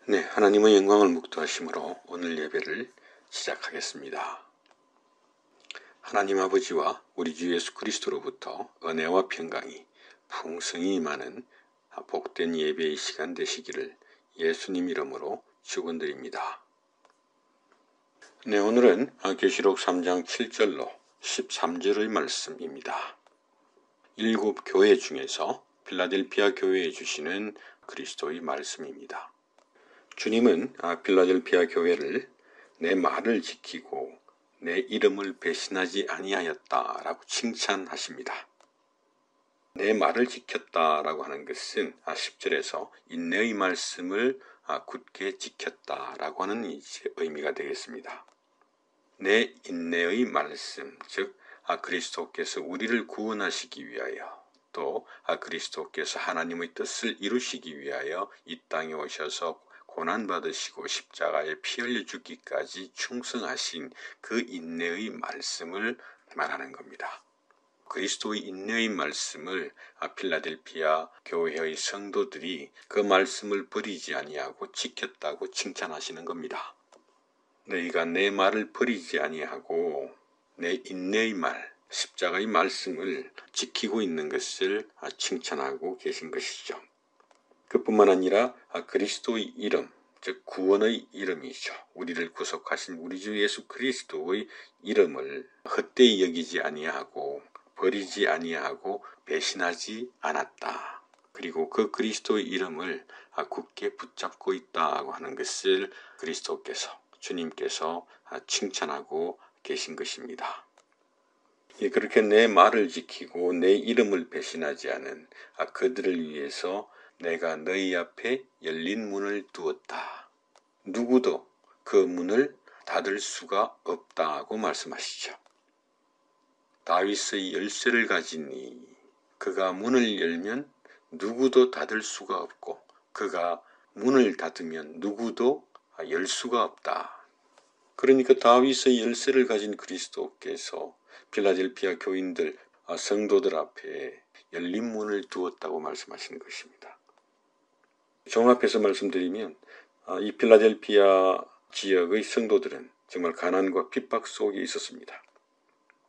네, 하나님의 영광을 묵도하심으로 오늘 예배를 시작하겠습니다. 하나님 아버지와 우리 주 예수 그리스도로부터 은혜와 평강이 풍성히 임하는 복된 예배의 시간 되시기를 예수님 이름으로 축원드립니다. 네, 오늘은 계시록 3장 7절로 13절의 말씀입니다. 7 교회 중에서 필라델피아 교회에 주시는 그리스도의 말씀입니다. 주님은 필라델피아 교회를 내 말을 지키고 내 이름을 배신하지 아니하였다라고 칭찬하십니다. 내 말을 지켰다라고 하는 것은 10절에서 인내의 말씀을 굳게 지켰다라고 하는 의미가 되겠습니다. 내 인내의 말씀, 즉 그리스도께서 우리를 구원하시기 위하여 또 그리스도께서 하나님의 뜻을 이루시기 위하여 이 땅에 오셔서 고난받으시고 십자가에 피 흘려 죽기까지 충성하신 그 인내의 말씀을 말하는 겁니다. 그리스도의 인내의 말씀을 필라델피아 교회의 성도들이 그 말씀을 버리지 아니하고 지켰다고 칭찬하시는 겁니다. 너희가 내 말을 버리지 아니하고 내 인내의 말, 십자가의 말씀을 지키고 있는 것을 칭찬하고 계신 것이죠. 그뿐만 아니라 그리스도의 이름, 즉 구원의 이름이죠. 우리를 구속하신 우리 주 예수 그리스도의 이름을 헛되이 여기지 아니하고 버리지 아니하고 배신하지 않았다. 그리고 그 그리스도의 이름을 굳게 붙잡고 있다고 하는 것을 그리스도께서, 주님께서 칭찬하고 계신 것입니다. 그렇게 내 말을 지키고 내 이름을 배신하지 않은 그들을 위해서 내가 너희 앞에 열린 문을 두었다. 누구도 그 문을 닫을 수가 없다고 말씀하시죠. 다윗의 열쇠를 가지니 그가 문을 열면 누구도 닫을 수가 없고 그가 문을 닫으면 누구도 열 수가 없다. 그러니까 다윗의 열쇠를 가진 그리스도께서 필라델피아 교인들, 성도들 앞에 열린 문을 두었다고 말씀하시는 것입니다. 종합해서 말씀드리면 이 필라델피아 지역의 성도들은 정말 가난과 핍박 속에 있었습니다.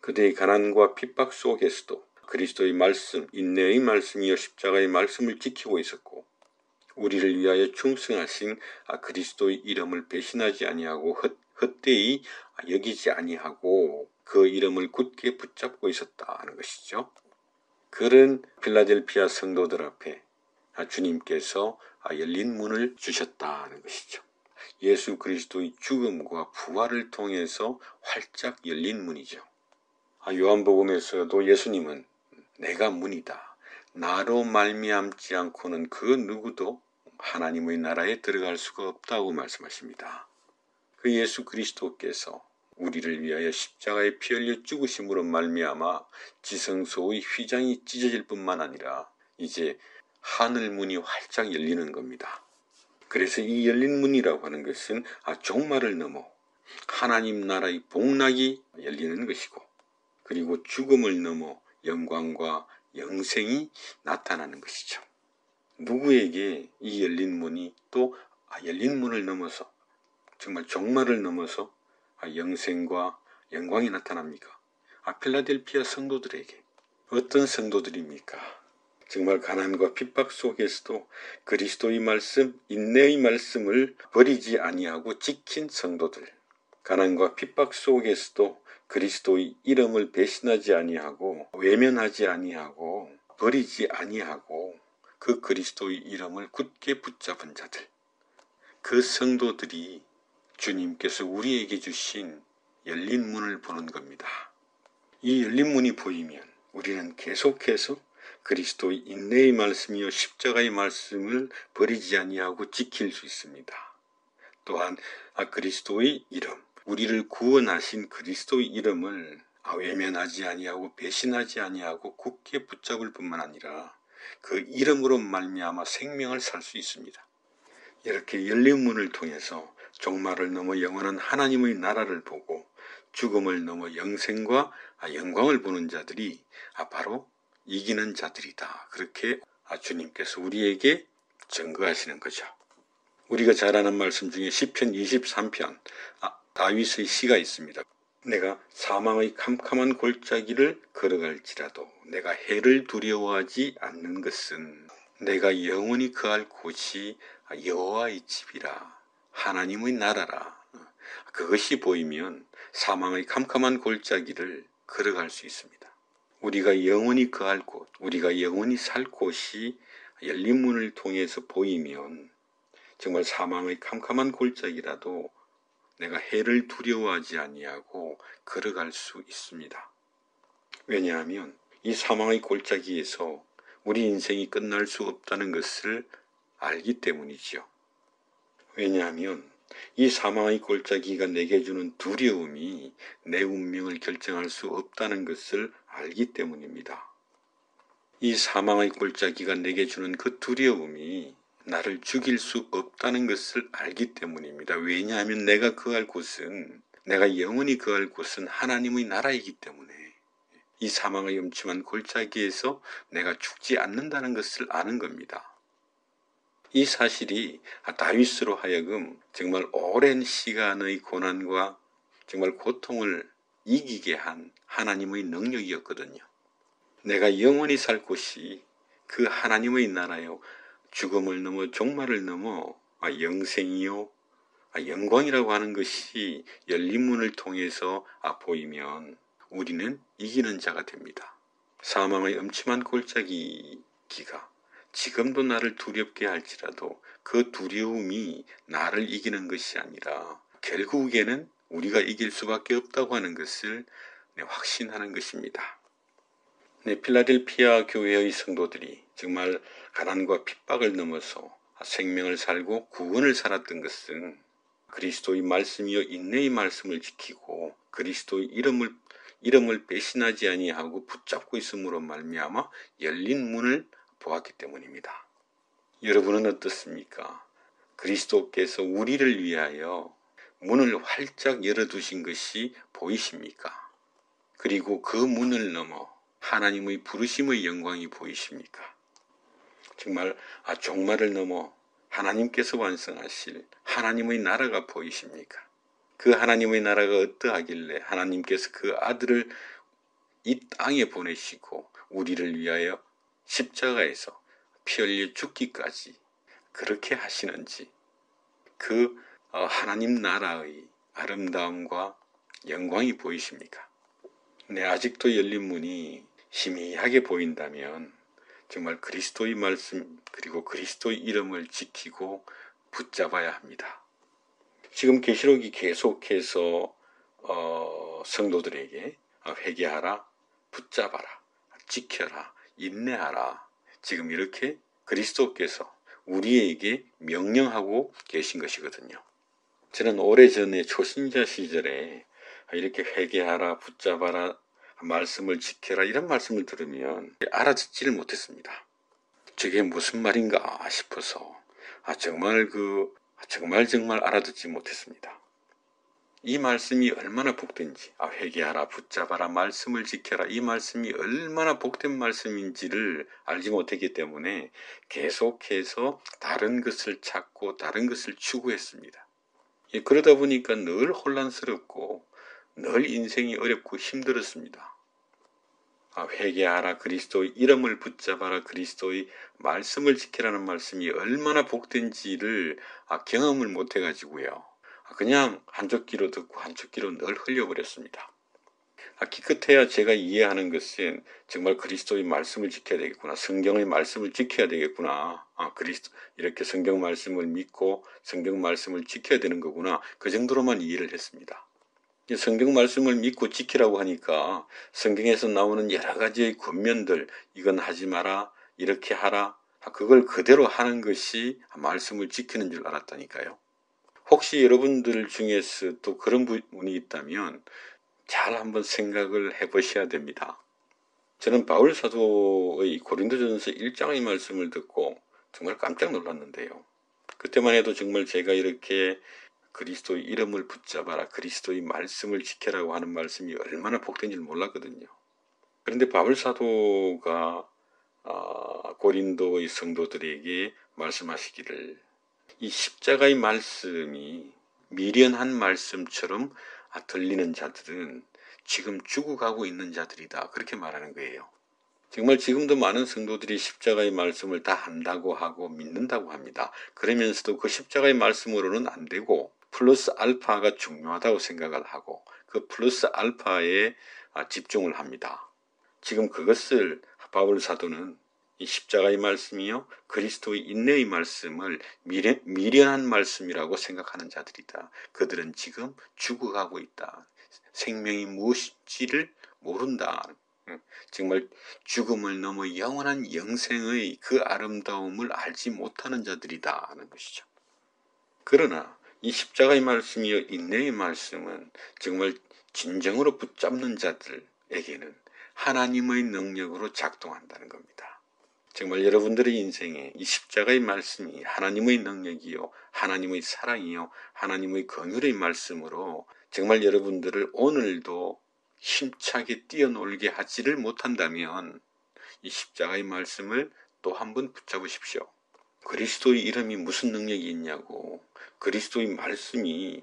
그들의 가난과 핍박 속에서도 그리스도의 말씀, 인내의 말씀이요 십자가의 말씀을 지키고 있었고 우리를 위하여 충성하신 그리스도의 이름을 배신하지 아니하고 헛되이 여기지 아니하고 그 이름을 굳게 붙잡고 있었다 하는 것이죠. 그런 필라델피아 성도들 앞에 주님께서 열린 문을 주셨다는 것이죠. 예수 그리스도의 죽음과 부활을 통해서 활짝 열린 문이죠. 요한복음에서도 예수님은 내가 문이다. 나로 말미암지 않고는 그 누구도 하나님의 나라에 들어갈 수가 없다고 말씀하십니다. 그 예수 그리스도께서 우리를 위하여 십자가에 피 흘려 죽으심으로 말미암아 지성소의 휘장이 찢어질 뿐만 아니라 이제 하늘 문이 활짝 열리는 겁니다. 그래서 이 열린 문이라고 하는 것은 종말을 넘어 하나님 나라의 복락이 열리는 것이고 그리고 죽음을 넘어 영광과 영생이 나타나는 것이죠. 누구에게 이 열린 문이 또 열린 문을 넘어서 정말 종말을 넘어서 영생과 영광이 나타납니까? 필라델피아 성도들에게. 어떤 성도들입니까? 정말 가난과 핍박 속에서도 그리스도의 말씀, 인내의 말씀을 버리지 아니하고 지킨 성도들. 가난과 핍박 속에서도 그리스도의 이름을 배신하지 아니하고 외면하지 아니하고 버리지 아니하고 그 그리스도의 이름을 굳게 붙잡은 자들. 그 성도들이 주님께서 우리에게 주신 열린 문을 보는 겁니다. 이 열린 문이 보이면 우리는 계속해서 그리스도의 인내의 말씀이요 십자가의 말씀을 버리지 아니하고 지킬 수 있습니다. 또한 그리스도의 이름, 우리를 구원하신 그리스도의 이름을 외면하지 아니하고 배신하지 아니하고 굳게 붙잡을 뿐만 아니라 그 이름으로 말미암아 생명을 살 수 있습니다. 이렇게 열린 문을 통해서 종말을 넘어 영원한 하나님의 나라를 보고 죽음을 넘어 영생과 영광을 보는 자들이 바로 이기는 자들이다. 그렇게 주님께서 우리에게 증거하시는 거죠. 우리가 잘 아는 말씀 중에 시편 23편 다윗의 시가 있습니다. 내가 사망의 캄캄한 골짜기를 걸어갈지라도 내가 해를 두려워하지 않는 것은 내가 영원히 거할 곳이 여호와의 집이라, 하나님의 나라라. 그것이 보이면 사망의 캄캄한 골짜기를 걸어갈 수 있습니다. 우리가 영원히 거할 곳, 우리가 영원히 살 곳이 열린 문을 통해서 보이면 정말 사망의 캄캄한 골짜기라도 내가 해를 두려워하지 아니하고 걸어갈 수 있습니다. 왜냐하면 이 사망의 골짜기에서 우리 인생이 끝날 수 없다는 것을 알기 때문이지요. 왜냐하면 이 사망의 골짜기가 내게 주는 두려움이 내 운명을 결정할 수 없다는 것을 알기 때문입니다. 이 사망의 골짜기가 내게 주는 그 두려움이 나를 죽일 수 없다는 것을 알기 때문입니다. 왜냐하면 내가 거할 곳은, 내가 영원히 거할 곳은 하나님의 나라이기 때문에 이 사망의 음침한 골짜기에서 내가 죽지 않는다는 것을 아는 겁니다. 이 사실이 다윗으로 하여금 정말 오랜 시간의 고난과 정말 고통을 이기게 한 하나님의 능력이었거든요. 내가 영원히 살 곳이 그 하나님의 나라요, 죽음을 넘어 종말을 넘어 영생이요 영광이라고 하는 것이 열린 문을 통해서 보이면 우리는 이기는 자가 됩니다. 사망의 음침한 골짜기가 지금도 나를 두렵게 할지라도 그 두려움이 나를 이기는 것이 아니라 결국에는 우리가 이길 수밖에 없다고 하는 것을 확신하는 것입니다. 필라델피아 교회의 성도들이 정말 가난과 핍박을 넘어서 생명을 살고 구원을 살았던 것은 그리스도의 말씀이요 인내의 말씀을 지키고 그리스도의 이름을 배신하지 아니하고 붙잡고 있음으로 말미암아 열린 문을 보았기 때문입니다. 여러분은 어떻습니까? 그리스도께서 우리를 위하여 문을 활짝 열어두신 것이 보이십니까? 그리고 그 문을 넘어 하나님의 부르심의 영광이 보이십니까? 정말 종말을 넘어 하나님께서 완성하실 하나님의 나라가 보이십니까? 그 하나님의 나라가 어떠하길래 하나님께서 그 아들을 이 땅에 보내시고 우리를 위하여 십자가에서 피 흘려 죽기까지 그렇게 하시는지, 그 하나님 나라의 아름다움과 영광이 보이십니까? 아직도 열린 문이 희미하게 보인다면 정말 그리스도의 말씀 그리고 그리스도의 이름을 지키고 붙잡아야 합니다. 지금 계시록이 계속해서 성도들에게 회개하라, 붙잡아라, 지켜라, 인내하라, 지금 이렇게 그리스도께서 우리에게 명령하고 계신 것이거든요. 저는 오래전에 초신자 시절에 이렇게 회개하라, 붙잡아라, 말씀을 지켜라 이런 말씀을 들으면 알아듣지를 못했습니다. 저게 무슨 말인가 싶어서 정말 알아듣지 못했습니다. 이 말씀이 얼마나 복된지, 회개하라, 붙잡아라, 말씀을 지켜라, 이 말씀이 얼마나 복된 말씀인지를 알지 못했기 때문에 계속해서 다른 것을 찾고 다른 것을 추구했습니다. 그러다 보니까 늘 혼란스럽고 늘 인생이 어렵고 힘들었습니다. 회개하라, 그리스도의 이름을 붙잡아라, 그리스도의 말씀을 지키라는 말씀이 얼마나 복된지를 경험을 못해가지고요. 그냥 한쪽 귀로 듣고 한쪽 귀로 늘 흘려버렸습니다. 기껏해야 제가 이해하는 것은 정말 그리스도의 말씀을 지켜야 되겠구나, 성경의 말씀을 지켜야 되겠구나, 이렇게 성경 말씀을 믿고 성경 말씀을 지켜야 되는 거구나, 그 정도로만 이해를 했습니다. 성경 말씀을 믿고 지키라고 하니까 성경에서 나오는 여러 가지의 권면들, 이건 하지 마라, 이렇게 하라, 그걸 그대로 하는 것이 말씀을 지키는 줄 알았다니까요. 혹시 여러분들 중에서 또 그런 분이 있다면 잘 한번 생각을 해보셔야 됩니다. 저는 바울 사도의 고린도전서 1장의 말씀을 듣고 정말 깜짝 놀랐는데요. 그때만 해도 정말 제가 이렇게 그리스도의 이름을 붙잡아라, 그리스도의 말씀을 지켜라고 하는 말씀이 얼마나 복된지 몰랐거든요. 그런데 바울 사도가 고린도의 성도들에게 말씀하시기를 이 십자가의 말씀이 미련한 말씀처럼 들리는 자들은 지금 죽어가고 있는 자들이다. 그렇게 말하는 거예요. 정말 지금도 많은 성도들이 십자가의 말씀을 다 안다고 하고 믿는다고 합니다. 그러면서도 그 십자가의 말씀으로는 안 되고 플러스 알파가 중요하다고 생각을 하고 그 플러스 알파에 집중을 합니다. 지금 그것을 바울 사도는 이 십자가의 말씀이요 그리스도의 인내의 말씀을 미련한 말씀이라고 생각하는 자들이다. 그들은 지금 죽어가고 있다. 생명이 무엇인지를 모른다. 정말 죽음을 넘어 영원한 영생의 그 아름다움을 알지 못하는 자들이다 하는 것이죠. 그러나 이 십자가의 말씀이요 인내의 말씀은 정말 진정으로 붙잡는 자들에게는 하나님의 능력으로 작동한다는 겁니다. 정말 여러분들의 인생에 이 십자가의 말씀이 하나님의 능력이요 하나님의 사랑이요 하나님의 긍휼의 말씀으로 정말 여러분들을 오늘도 힘차게 뛰어놀게 하지를 못한다면 이 십자가의 말씀을 또 한 번 붙잡으십시오. 그리스도의 이름이 무슨 능력이 있냐고, 그리스도의 말씀이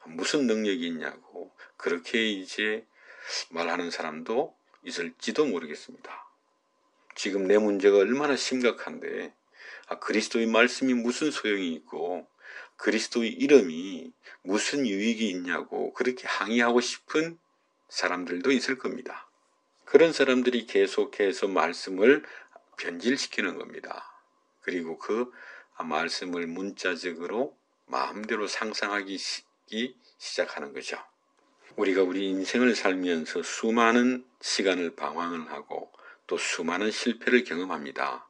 무슨 능력이 있냐고 그렇게 이제 말하는 사람도 있을지도 모르겠습니다. 지금 내 문제가 얼마나 심각한데 그리스도의 말씀이 무슨 소용이 있고 그리스도의 이름이 무슨 유익이 있냐고 그렇게 항의하고 싶은 사람들도 있을 겁니다. 그런 사람들이 계속해서 말씀을 변질시키는 겁니다. 그리고 그 말씀을 문자적으로 마음대로 상상하기 시작하는 거죠. 우리가 우리 인생을 살면서 수많은 시간을 방황을 하고 또 수많은 실패를 경험합니다.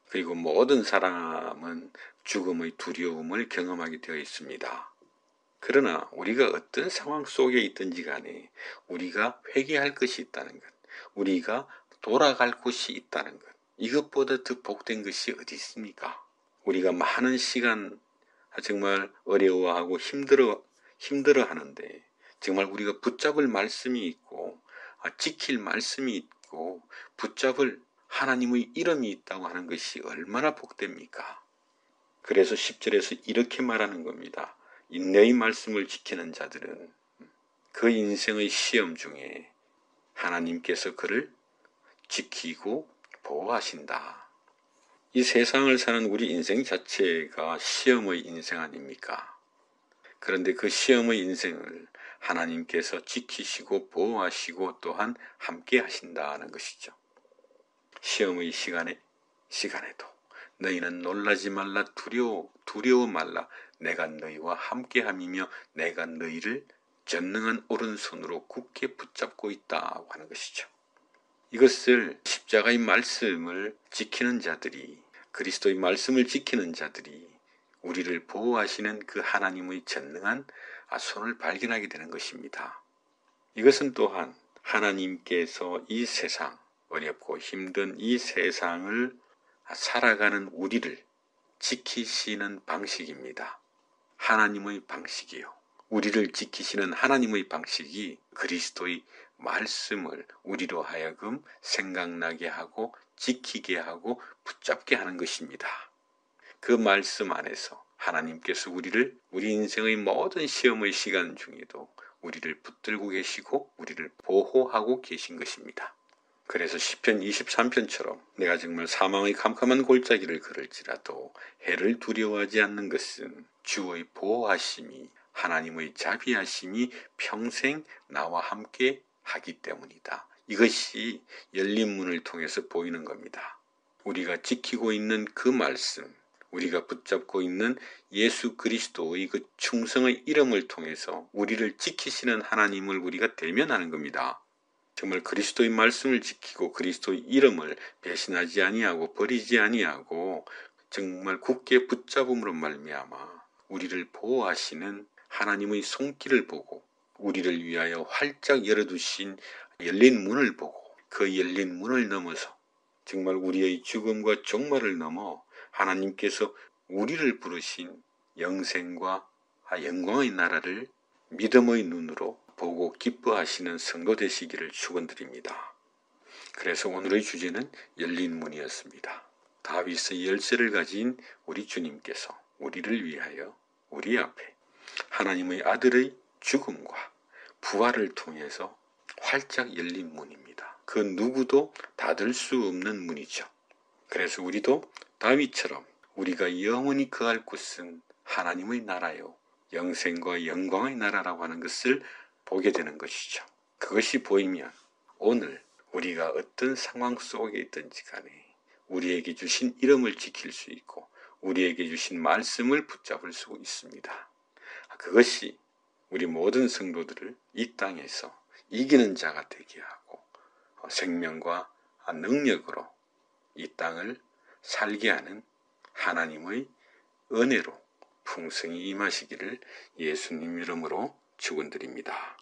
그리고 모든 사람은 죽음의 두려움을 경험하게 되어 있습니다. 그러나 우리가 어떤 상황 속에 있든지 간에 우리가 회개할 것이 있다는 것, 우리가 돌아갈 곳이 있다는 것, 이것보다 더 복된 것이 어디 있습니까? 우리가 많은 시간 정말 어려워하고 힘들어 하는데 정말 우리가 붙잡을 말씀이 있고 지킬 말씀이 있고 붙잡을 하나님의 이름이 있다고 하는 것이 얼마나 복됩니까? 그래서 10절에서 이렇게 말하는 겁니다. 인내의 말씀을 지키는 자들은 그 인생의 시험 중에 하나님께서 그를 지키고 보호하신다. 이 세상을 사는 우리 인생 자체가 시험의 인생 아닙니까? 그런데 그 시험의 인생을 하나님께서 지키시고 보호하시고 또한 함께 하신다는 것이죠. 시험의 시간에도 너희는 놀라지 말라 두려워 말라 내가 너희와 함께함이며 내가 너희를 전능한 오른손으로 굳게 붙잡고 있다고 하는 것이죠. 이것을 십자가의 말씀을 지키는 자들이 그리스도의 말씀을 지키는 자들이 우리를 보호하시는 그 하나님의 전능한 손을 발견하게 되는 것입니다. 이것은 또한 하나님께서 이 세상 어렵고 힘든 이 세상을 살아가는 우리를 지키시는 방식입니다. 하나님의 방식이요. 우리를 지키시는 하나님의 방식이 그리스도의 말씀을 우리로 하여금 생각나게 하고 지키게 하고 붙잡게 하는 것입니다. 그 말씀 안에서 하나님께서 우리 인생의 모든 시험의 시간 중에도 우리를 붙들고 계시고 우리를 보호하고 계신 것입니다. 그래서 시편 23편처럼 내가 정말 사망의 캄캄한 골짜기를 걸을지라도 해를 두려워하지 않는 것은 주의 보호하심이 하나님의 자비하심이 평생 나와 함께 하기 때문이다. 이것이 열린 문을 통해서 보이는 겁니다. 우리가 지키고 있는 그 말씀, 우리가 붙잡고 있는 예수 그리스도의 그 충성의 이름을 통해서 우리를 지키시는 하나님을 우리가 대면하는 겁니다. 정말 그리스도의 말씀을 지키고 그리스도의 이름을 배신하지 아니하고 버리지 아니하고 정말 굳게 붙잡음으로 말미암아 우리를 보호하시는 하나님의 손길을 보고 우리를 위하여 활짝 열어두신 열린 문을 보고 그 열린 문을 넘어서 정말 우리의 죽음과 종말을 넘어 하나님께서 우리를 부르신 영생과 영광의 나라를 믿음의 눈으로 보고 기뻐하시는 성도 되시기를 축원드립니다. 그래서 오늘의 주제는 열린 문이었습니다. 다윗의 열쇠를 가진 우리 주님께서 우리를 위하여 우리 앞에 하나님의 아들의 죽음과 부활을 통해서 활짝 열린 문입니다. 그 누구도 닫을 수 없는 문이죠. 그래서 우리도 다윗처럼 우리가 영원히 거할 곳은 하나님의 나라요, 영생과 영광의 나라라고 하는 것을 보게 되는 것이죠. 그것이 보이면 오늘 우리가 어떤 상황 속에 있든지 간에 우리에게 주신 이름을 지킬 수 있고 우리에게 주신 말씀을 붙잡을 수 있습니다. 그것이 우리 모든 성도들을 이 땅에서 이기는 자가 되게 하고 생명과 능력으로 이 땅을 살게 하는 하나님의 은혜로 풍성히 임하시기를 예수님 이름으로 축원드립니다.